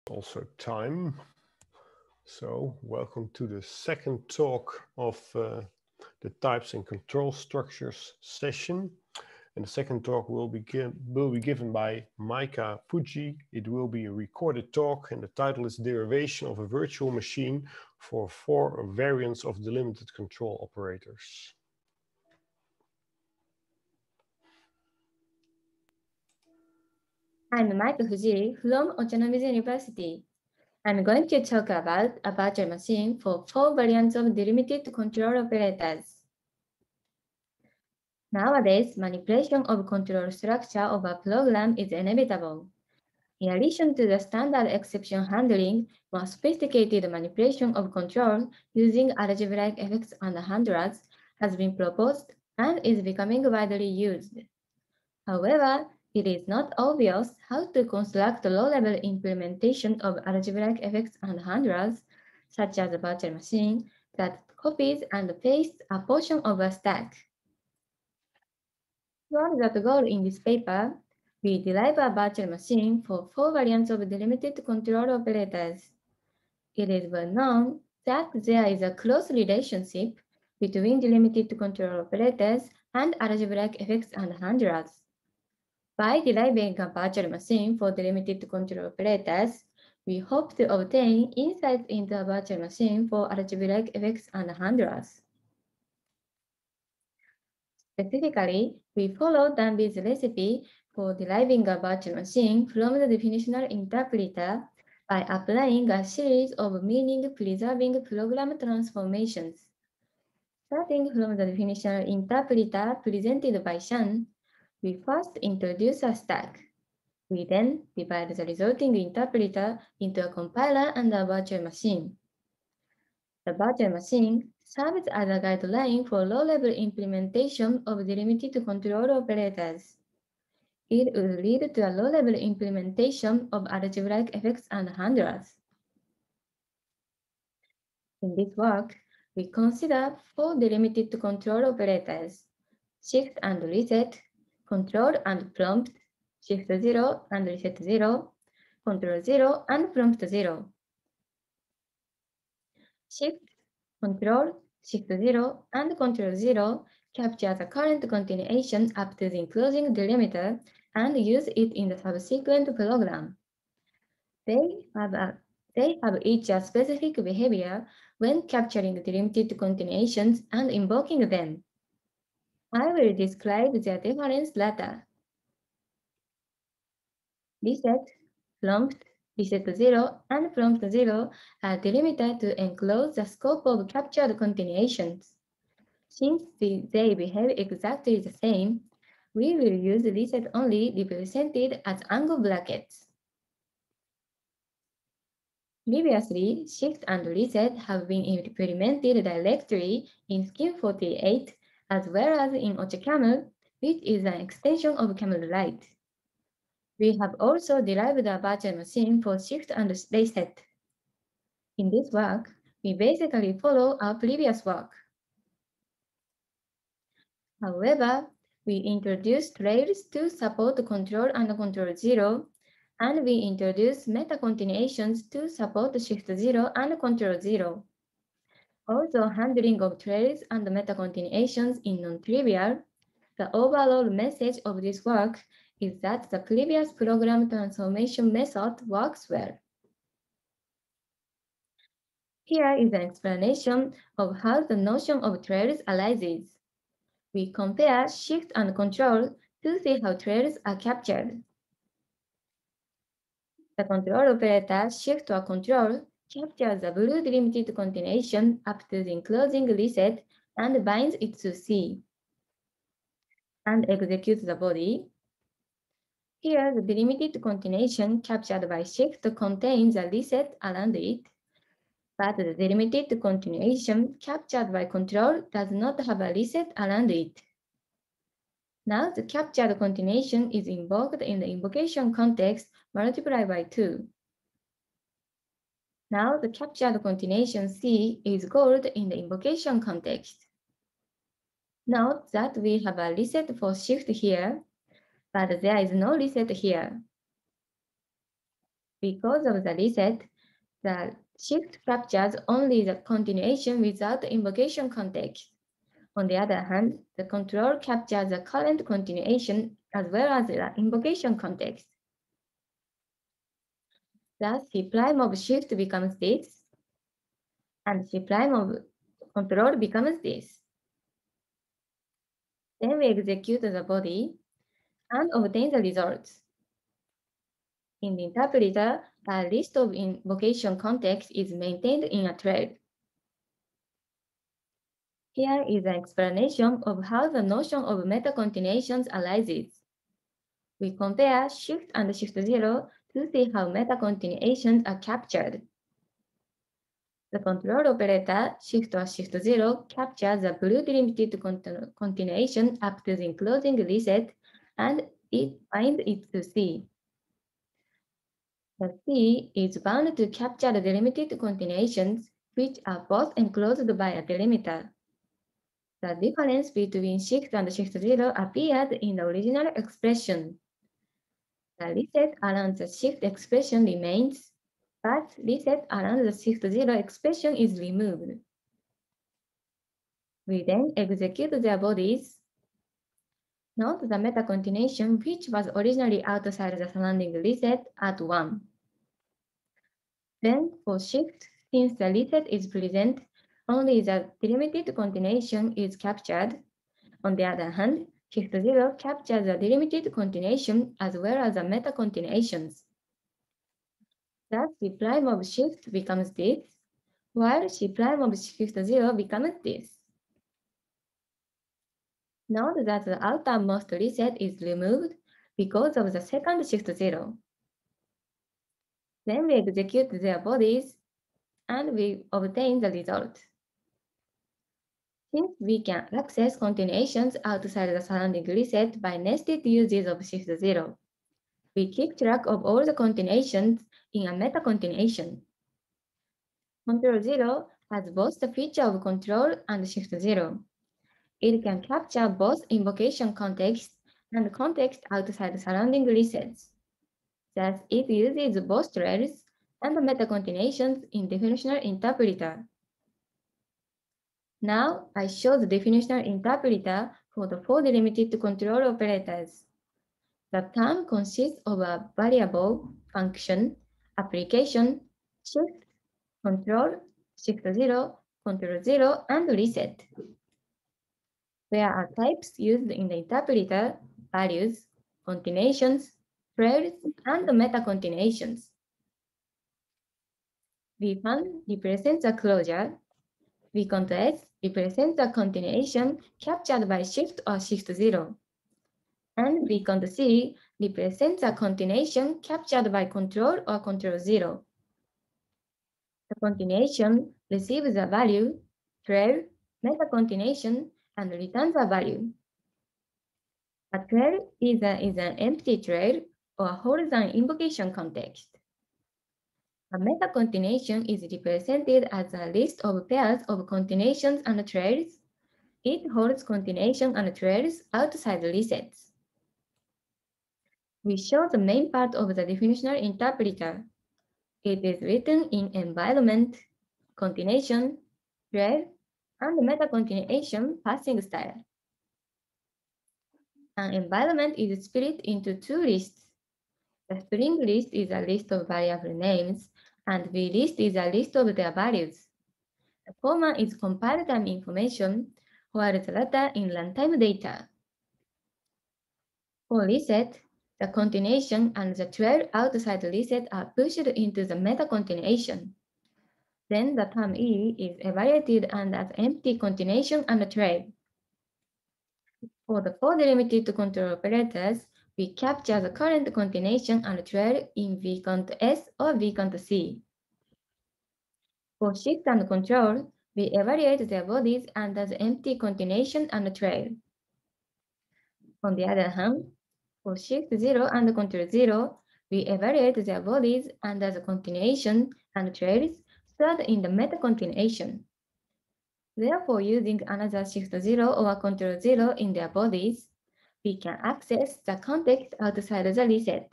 Also time. So welcome to the second talk of the types and control structures session. And the second talk will be given by Maika Fuji. It will be a recorded talk, and the title is Derivation of a Virtual Machine for 4 variants of delimited control operators. I'm Maika Fuji from Autonomous University. I'm going to talk about a virtual machine for 4 variants of delimited control operators. Nowadays, manipulation of control structure of a program is inevitable. In addition to the standard exception handling, more sophisticated manipulation of control using algebraic effects and handlers has been proposed and is becoming widely used. However, it is not obvious how to construct a low-level implementation of algebraic effects and handlers, such as a virtual machine, that copies and pastes a portion of a stack. Toward that goal in this paper, we derive a virtual machine for 4 variants of delimited control operators. It is well known that there is a close relationship between delimited control operators and algebraic effects and handlers. By deriving a virtual machine for delimited control operators, we hope to obtain insights into a virtual machine for algebraic effects and handlers. Specifically, we follow Danby's recipe for deriving a virtual machine from the definitional interpreter by applying a series of meaning-preserving program transformations. Starting from the definitional interpreter presented by Shan, we first introduce a stack. We then divide the resulting interpreter into a compiler and a virtual machine. The virtual machine serves as a guideline for low-level implementation of delimited control operators. It will lead to a low-level implementation of algebraic effects and handlers. In this work, we consider 4 delimited control operators: shift and reset, control and prompt, shift 0 and reset 0, control 0 and prompt 0. Shift, control, shift 0, and control 0 capture the current continuation up to the enclosing delimiter and use it in the subsequent program. They have each a specific behavior when capturing delimited continuations and invoking them. I will describe their difference later. Reset, prompt, reset 0, and prompt 0 are delimited to enclose the scope of captured continuations. Since they behave exactly the same, we will use reset only represented as angle brackets. Previously, shift and reset have been implemented directly in Scheme 48 as well as in OchoCaml, which is an extension of CamelLite. We have also derived a virtual machine for shift and reset. In this work, we basically follow our previous work. However, we introduced trails to support control and control 0, and we introduced metacontinuations to support shift 0 and control 0. Although handling of trails and metacontinuations is non-trivial, the overall message of this work is that the previous program transformation method works well. Here is an explanation of how the notion of trails arises. We compare shift and control to see how trails are captured. The control operator shift or control captures the blue delimited continuation up to the enclosing reset and binds it to C and executes the body. Here, the delimited continuation captured by shift contains a reset around it, but the delimited continuation captured by control does not have a reset around it. Now the captured continuation is invoked in the invocation context multiplied by 2. Now the captured continuation C is called in the invocation context. Note that we have a reset for shift here, but there is no reset here. Because of the reset, the shift captures only the continuation without the invocation context. On the other hand, the control captures the current continuation as well as the invocation context. Thus, C prime of shift becomes this, and C prime of control becomes this. Then we execute the body and obtain the results. In the interpreter, a list of invocation context is maintained in a thread. Here is an explanation of how the notion of metacontinuations arises. We compare shift and shift zero to see how metacontinuations are captured. The control operator shift or shift zero captures the blue delimited continuation up to the enclosing reset, and it binds it to C. The C is bound to capture the delimited continuations, which are both enclosed by a delimiter. The difference between shift and shift zero appeared in the original expression. The reset around the shift expression remains, but reset around the shift zero expression is removed. We then execute their bodies. Note the metacontinuation which was originally outside the surrounding reset at 1. Then for shift, since the reset is present, only the delimited continuation is captured. On the other hand, shift zero captures the delimited continuation as well as the metacontinuations. Thus, C prime of shift becomes this, while C prime of shift zero becomes this. Note that the outermost reset is removed because of the second shift zero. Then we execute their bodies and we obtain the result. Since we can access continuations outside the surrounding reset by nested uses of shift zero, we keep track of all the continuations in a metacontinuation. Control zero has both the feature of control and shift zero. It can capture both invocation context and context outside the surrounding resets. Thus, it uses both trails and metacontinuations in definitional interpreter. Now, I show the definitional interpreter for the 4 delimited control operators. The term consists of a variable, function, application, shift, control, shift zero, control zero, and reset. There are types used in the interpreter, values, continuations, trails, and metacontinuations. V1 represents a closure. V-S represents a continuation captured by shift or shift zero. And V-C represents a continuation captured by control or control zero. The continuation receives a value, trail, metacontinuation, and returns a value. A trail is an empty trail or holds an invocation context. A metacontinuation is represented as a list of pairs of continuations and trails. It holds continuation and trails outside resets. We show the main part of the definitional interpreter. It is written in environment, continuation, trail, and metacontinuation passing style. An environment is split into 2 lists. The string list is a list of variable names, and vlist is a list of their values. The former is compile time information, while the latter in runtime data. For reset, the continuation and the trail outside the reset are pushed into the metacontinuation. Then the term E is evaluated and as empty continuation and trail. For the 4 delimited control operators, we capture the current continuation and trail in V-S or V-C. For shift and control, we evaluate their bodies under the empty continuation and trail. On the other hand, for shift zero and control zero, we evaluate their bodies under the continuation and trails stored in the metacontinuation. Therefore, using another shift zero or control zero in their bodies, we can access the context outside the reset.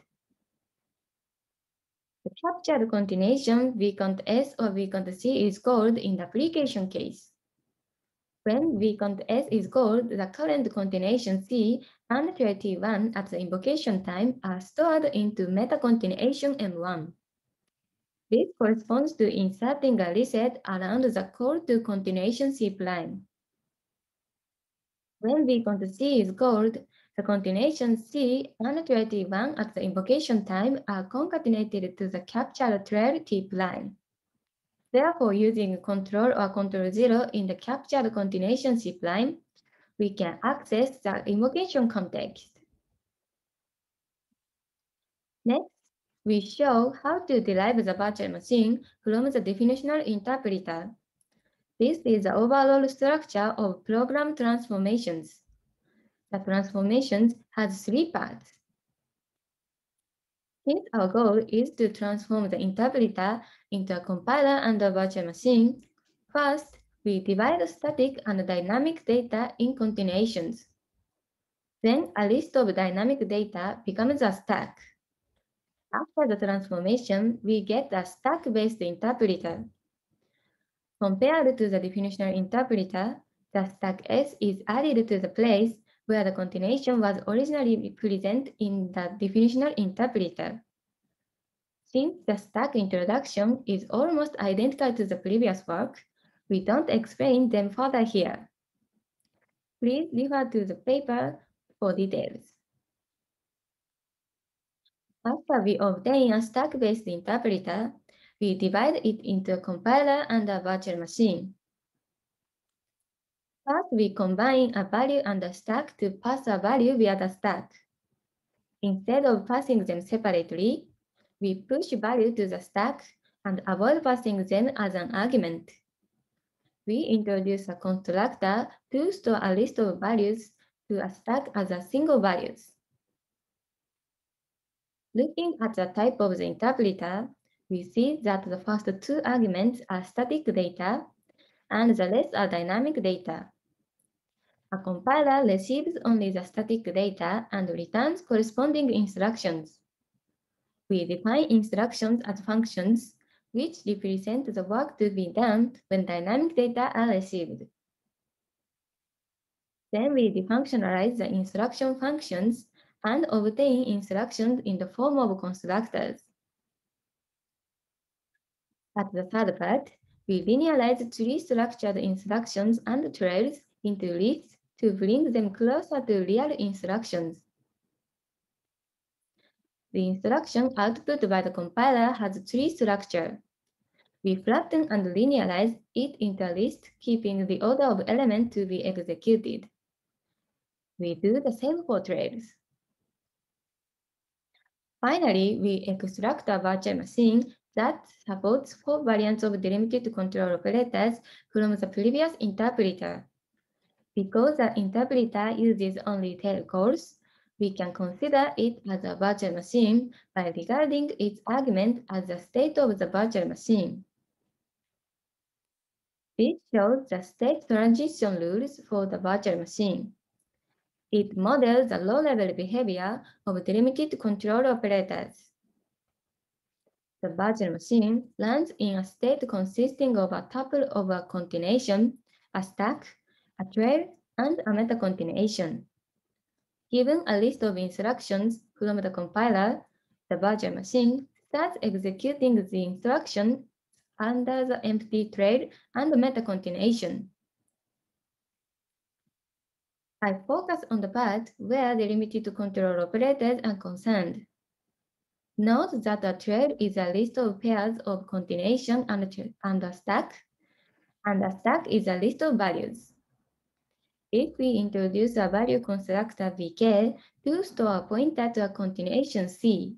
The captured continuation vcont S or vcont C is called in the application case. When vcont S is called, the current continuation C and T1 at the invocation time are stored into metacontinuation M1. This corresponds to inserting a reset around the call to continuation C prime. When vcont C is called, the continuation C and T1 at the invocation time are concatenated to the captured trail T prime. Therefore, using control or control 0 in the captured continuation C prime, we can access the invocation context. Next, we show how to derive the virtual machine from the definitional interpreter. This is the overall structure of program transformations. The transformations has 3 parts. Since our goal is to transform the interpreter into a compiler and a virtual machine, first, we divide static and dynamic data in continuations. Then a list of dynamic data becomes a stack. After the transformation, we get a stack-based interpreter. Compared to the definitional interpreter, the stack S is added to the place where the continuation was originally present in the definitional interpreter. Since the stack introduction is almost identical to the previous work, we don't explain them further here. Please refer to the paper for details. After we obtain a stack-based interpreter, we divide it into a compiler and a virtual machine. First, we combine a value and a stack to pass a value via the stack. Instead of passing them separately, we push value to the stack and avoid passing them as an argument. We introduce a constructor to store a list of values to a stack as a single values. Looking at the type of the interpreter, we see that the first 2 arguments are static data and the rest are dynamic data. A compiler receives only the static data and returns corresponding instructions. We define instructions as functions, which represent the work to be done when dynamic data are received. Then we defunctionalize the instruction functions and obtain instructions in the form of constructors. At the third part, we linearize tree-structured instructions and trails into lists to bring them closer to real instructions. The instruction output by the compiler has tree structure. We flatten and linearize it into a list, keeping the order of elements to be executed. We do the same for trails. Finally, we extract a virtual machine that supports 4 variants of delimited control operators from the previous interpreter. Because the interpreter uses only tail calls, we can consider it as a virtual machine by regarding its argument as the state of the virtual machine. This shows the state transition rules for the virtual machine. It models the low-level behavior of delimited control operators. The virtual machine runs in a state consisting of a tuple of a continuation, a stack, a trail, and a metacontinuation. Given a list of instructions from the compiler, the virtual machine starts executing the instruction under the empty trail and metacontinuation. I focus on the part where the limited control operators are concerned. Note that a trail is a list of pairs of continuation and a stack is a list of values. If we introduce a value constructor vk to store a pointer to a continuation C,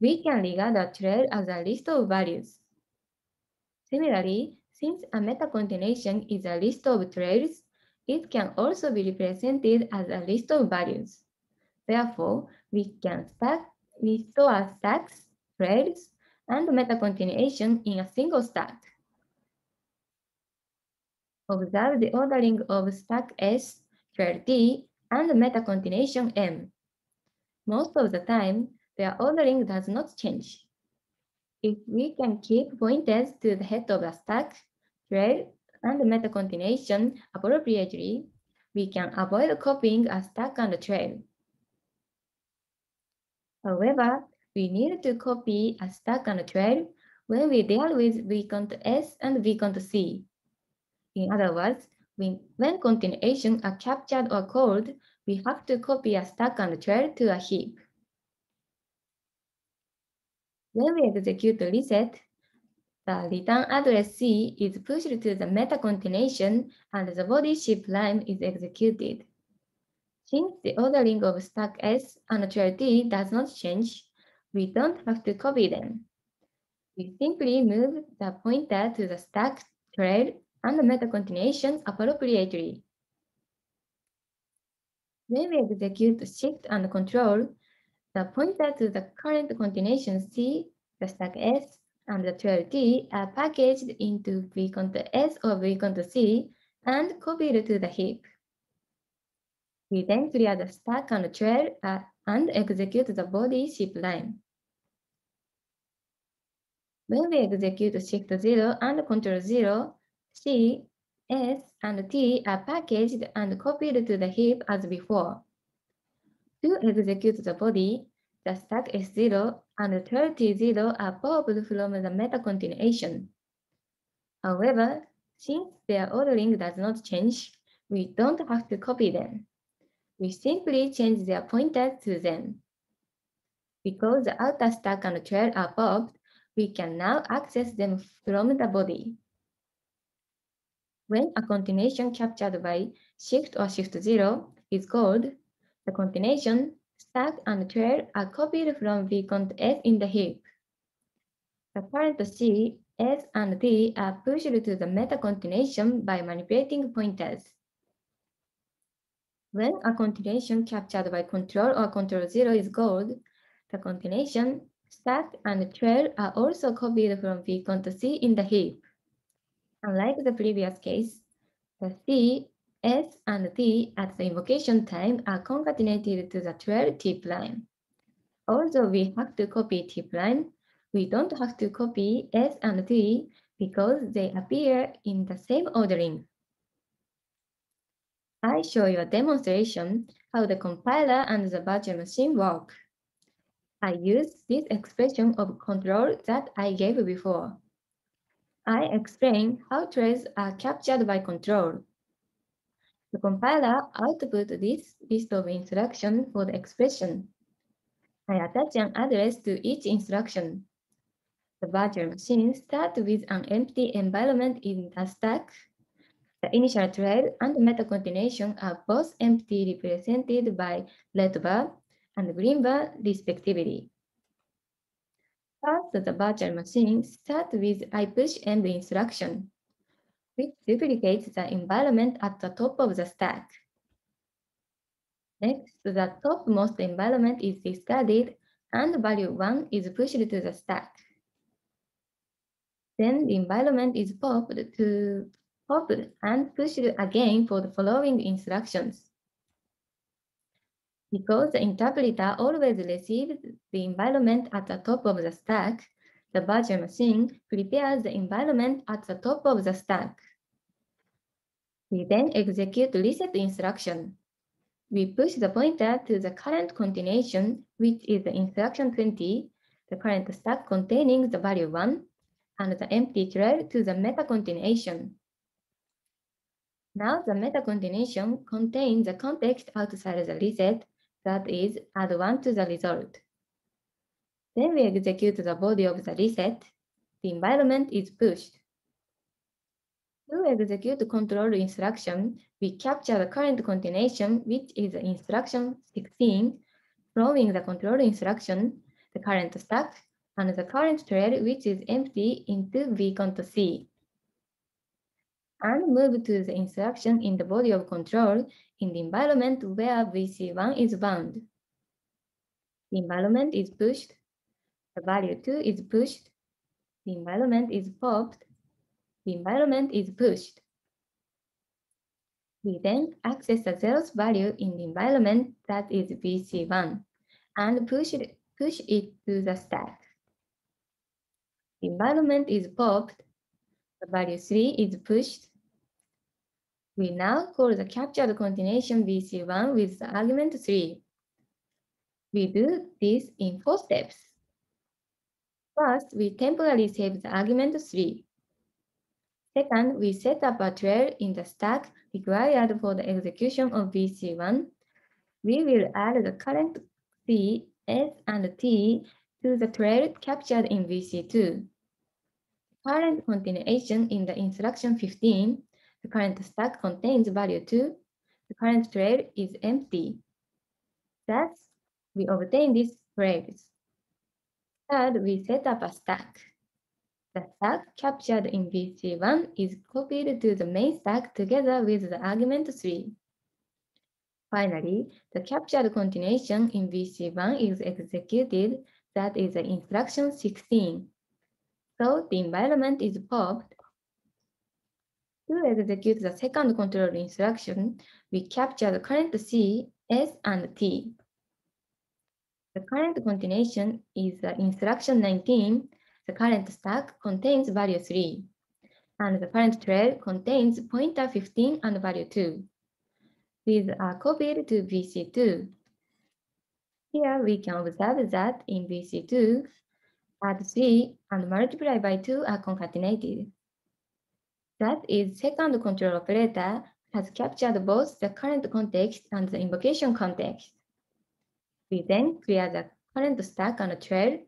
we can regard a trail as a list of values. Similarly, since a metacontinuation is a list of trails, it can also be represented as a list of values. Therefore, we store stacks, trails, and metacontinuation in a single stack. Observe the ordering of stack S, trail T, and metacontinuation M. Most of the time, their ordering does not change. If we can keep pointers to the head of the stack, trail, and metacontinuation appropriately, we can avoid copying a stack and trail. However, we need to copy a stack and trail when we deal with vcont S and vcont C. In other words, when continuations are captured or called, we have to copy a stack and trail to a heap. When we execute reset, the return address C is pushed to the metacontinuation and the body ship line is executed. Since the ordering of stack S and trail T does not change, we don't have to copy them. We simply move the pointer to the stack, trail, and metacontinuations appropriately. When we execute shift and control, the pointer to the current continuation C, the stack S, and the trail T are packaged into vcont S or vcont C and copied to the heap. We then clear the stack and trail and execute the body ship line. When we execute shift 0 and control 0, C, S, and T are packaged and copied to the heap as before. To execute the body, the stack S0 and trail T0 are popped from the metacontinuation. However, since their ordering does not change, we don't have to copy them. We simply change their pointers to them. Because the outer stack and trail are popped, we can now access them from the body. When a continuation captured by shift or shift 0 is called, the continuation, stack, and trail are copied from vcont S in the heap. The current C, S, and D are pushed to the metacontinuation by manipulating pointers. When a continuation captured by control or control 0 is called, the continuation, stack, and trail are also copied from vcont C in the heap. Unlike the previous case, the C, S, and T at the invocation time are concatenated to the trail T line. Although we have to copy T line, we don't have to copy S and T because they appear in the same ordering. I show you a demonstration how the compiler and the virtual machine work. I use this expression of control that I gave before. I explain how trails are captured by control. The compiler outputs this list of instructions for the expression. I attach an address to each instruction. The virtual machine starts with an empty environment in the stack. The initial trail and metacontinuation are both empty, represented by red bar and green bar, respectively. First, the virtual machine starts with iPushEnv instruction, which duplicates the environment at the top of the stack. Next, the topmost environment is discarded and value 1 is pushed to the stack. Then the environment is popped and pushed again for the following instructions. Because the interpreter always receives the environment at the top of the stack, the virtual machine prepares the environment at the top of the stack. We then execute reset instruction. We push the pointer to the current continuation, which is the instruction 20, the current stack containing the value 1, and the empty trail to the metacontinuation. Now the metacontinuation contains the context outside the reset, that is, add 1 to the result. Then we execute the body of the reset. The environment is pushed. To execute the control instruction, we capture the current continuation, which is instruction 16, throwing the control instruction, the current stack, and the current trail, which is empty, into vcont C. And move to the instruction in the body of control in the environment where VC1 is bound. The environment is pushed, the value 2 is pushed, the environment is popped, the environment is pushed. We then access the zeroth value in the environment, that is VC1, and push it to the stack. The environment is popped. The value 3 is pushed. We now call the captured continuation VC1 with the argument 3. We do this in 4 steps. First, we temporarily save the argument 3. Second, we set up a trail in the stack required for the execution of VC1. We will add the current C, S, and T to the trail captured in VC2. Current continuation in the instruction 15, the current stack contains value 2. The current trail is empty. Thus, we obtain these trails. Third, we set up a stack. The stack captured in VC1 is copied to the main stack together with the argument 3. Finally, the captured continuation in VC1 is executed, that is the instruction 16. So the environment is popped. To execute the second control instruction, we capture the current C, S, and T. The current continuation is the instruction 19. The current stack contains value 3, and the current trail contains pointer 15 and value 2. These are copied to VC2. Here we can observe that in VC2, add 3 and multiply by 2 are concatenated. That is, second control operator has captured both the current context and the invocation context. We then clear the current stack and trail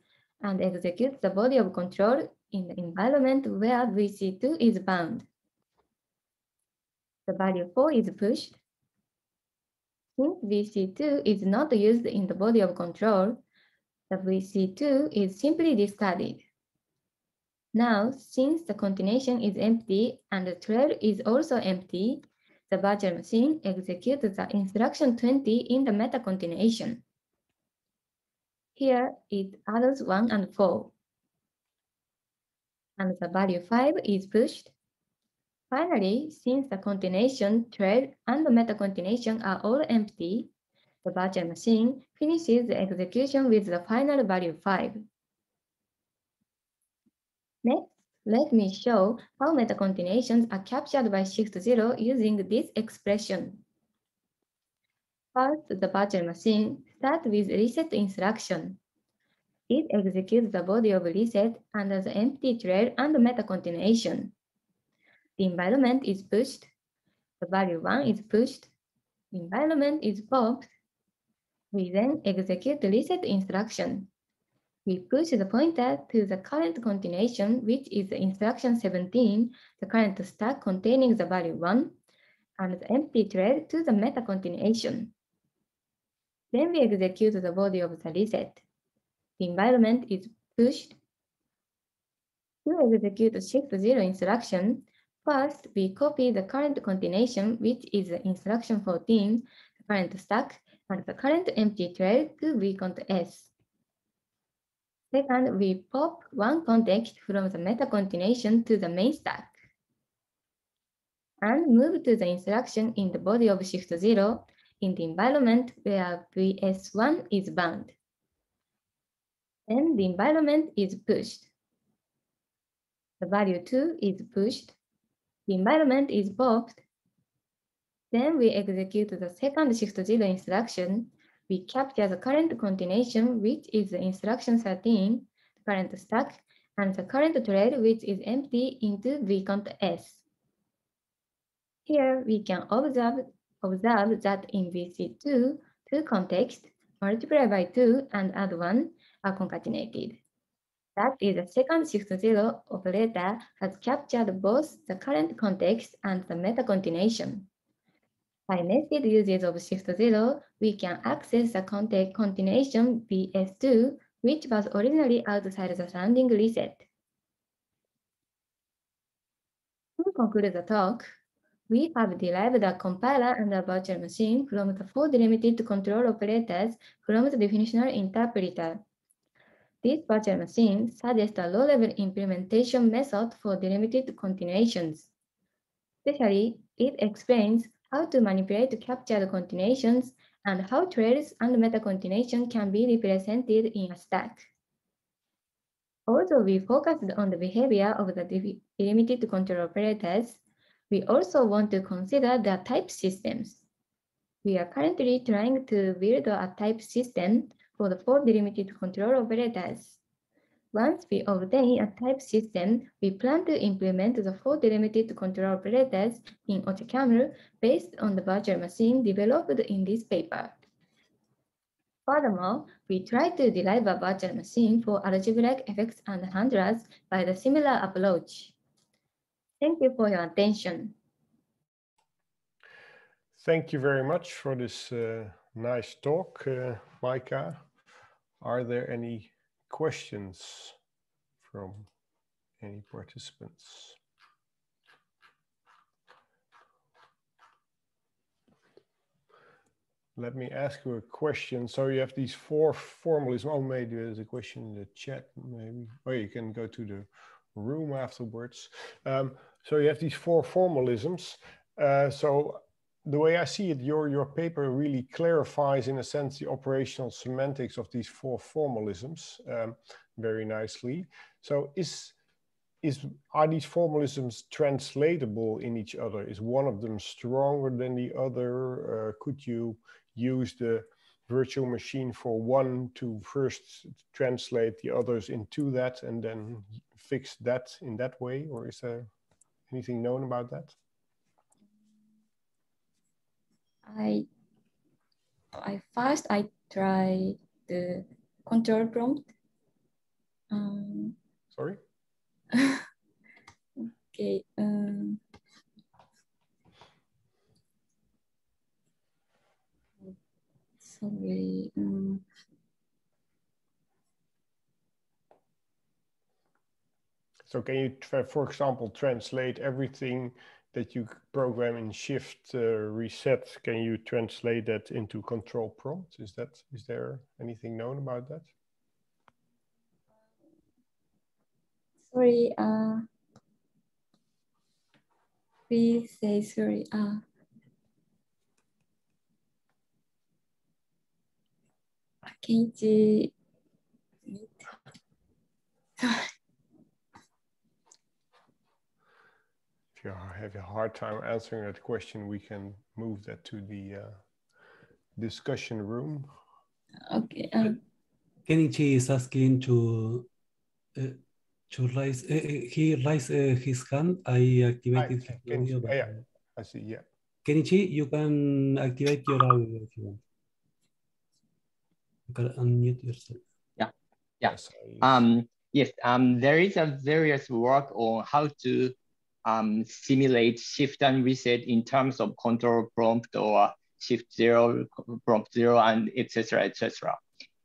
and execute the body of control in the environment where VC2 is bound. The value 4 is pushed. Since VC2 is not used in the body of control, the VC2 is simply discarded. Now, since the continuation is empty and the trail is also empty, the virtual machine executes the instruction 20 in the metacontinuation. Here it adds 1 and 4. And the value 5 is pushed. Finally, since the continuation, trail, and the metacontinuation are all empty, the virtual machine finishes the execution with the final value 5. Next, let me show how metacontinuations are captured by shift 0 using this expression. First, the virtual machine starts with reset instruction. It executes the body of reset under the empty trail and metacontinuation. The environment is pushed. The value 1 is pushed. The environment is popped. We then execute the reset instruction. We push the pointer to the current continuation, which is the instruction 17, the current stack containing the value 1, and the empty trail to the metacontinuation. Then we execute the body of the reset. The environment is pushed. To execute the shift 0 instruction, first we copy the current continuation, which is the instruction 14, the current stack, and the current empty trail to vcont S. Second, we pop one context from the metacontinuation to the main stack and move to the instruction in the body of shift 0 in the environment where VS1 is bound. Then the environment is pushed. The value 2 is pushed. The environment is popped. Then we execute the second shift 0 instruction. We capture the current continuation, which is the instruction 13, the current stack, and the current trail, which is empty, into vcont S. Here we can observe that in VC2, two contexts, multiply by 2 and add 1, are concatenated. That is, the second shift 0 operator has captured both the current context and the metacontinuation. By nested uses of shift 0, we can access the continuation VS2, which was originally outside the surrounding reset. To conclude the talk, we have derived a compiler and a virtual machine from the 4 delimited control operators from the definitional interpreter. This virtual machine suggests a low-level implementation method for delimited continuations. Especially, it explains how to manipulate captured continuations and how trails and metacontinuation can be represented in a stack. Although we focused on the behavior of the delimited control operators, we also want to consider the type systems. We are currently trying to build a type system for the 4 delimited control operators. Once we obtain a type system, we plan to implement the 4 delimited control operators in OTCaml based on the virtual machine developed in this paper. Furthermore, we try to derive a virtual machine for algebraic effects and handlers by the similar approach. Thank you for your attention. Thank you very much for this nice talk, Maika. Are there any questions from any participants? Let me ask you a question. So you have these 4 formalisms. Oh, maybe there's a question in the chat, maybe. Oh, you can go to the room afterwards. So you have these 4 formalisms. So the way I see it, your paper really clarifies, in a sense, the operational semantics of these 4 formalisms very nicely. So are these formalisms translatable in each other? Is one of them stronger than the other? Could you use the virtual machine for one to first translate the others into that and then fix that in that way? Or is there anything known about that? First I try the control prompt. Sorry? Okay. Sorry. So can you, for example, translate everything that you program in shift reset? Can you translate that into control prompt? Is there anything known about that? Sorry. Please say sorry. Kenichi. If you have a hard time answering that question, we can move that to the discussion room. Okay. Kenichi is asking to raise. He raised his hand. I activated his audio. But, yeah, I see. Yeah. Kenichi, you can activate your audio if you want. You can unmute yourself. Yeah. Yeah. Yes. Yes. There is a various work on how to simulate shift and reset in terms of control prompt or shift 0, prompt 0, and etc. etc.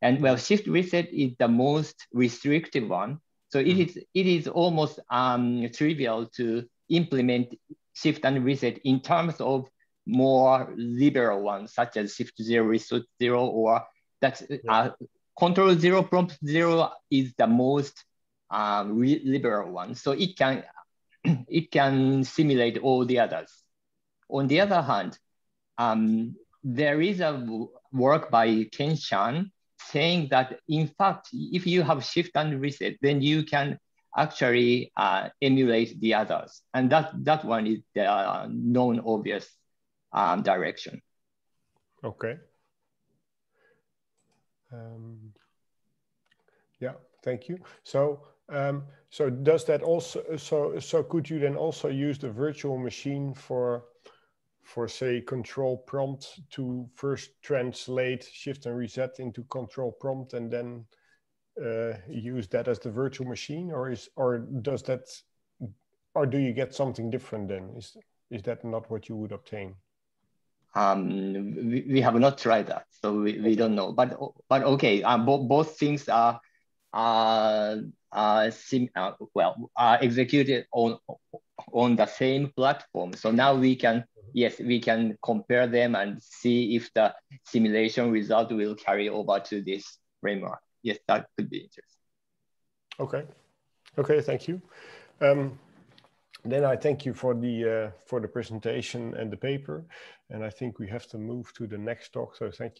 And well, shift reset is the most restrictive one. So it is almost trivial to implement shift and reset in terms of more liberal ones, such as shift 0, reset 0, or that's control 0, prompt 0 is the most liberal one. So it can simulate all the others. On the other hand, there is a work by Shan saying that, in fact, if you have shift and reset, then you can actually emulate the others. And that one is the known obvious direction. Okay. Yeah, thank you. So, so does that also, so could you then also use the virtual machine for say control prompt to first translate shift and reset into control prompt and then use that as the virtual machine, or do you get something different then? Is that not what you would obtain? We have not tried that, so we don't know. But okay, both things are executed on the same platform. So now we can, yes, we can compare them and see if the simulation result will carry over to this framework. Yes, that could be interesting. Okay. Okay, thank you. Then I thank you for the presentation and the paper. And I think we have to move to the next talk. So thank you.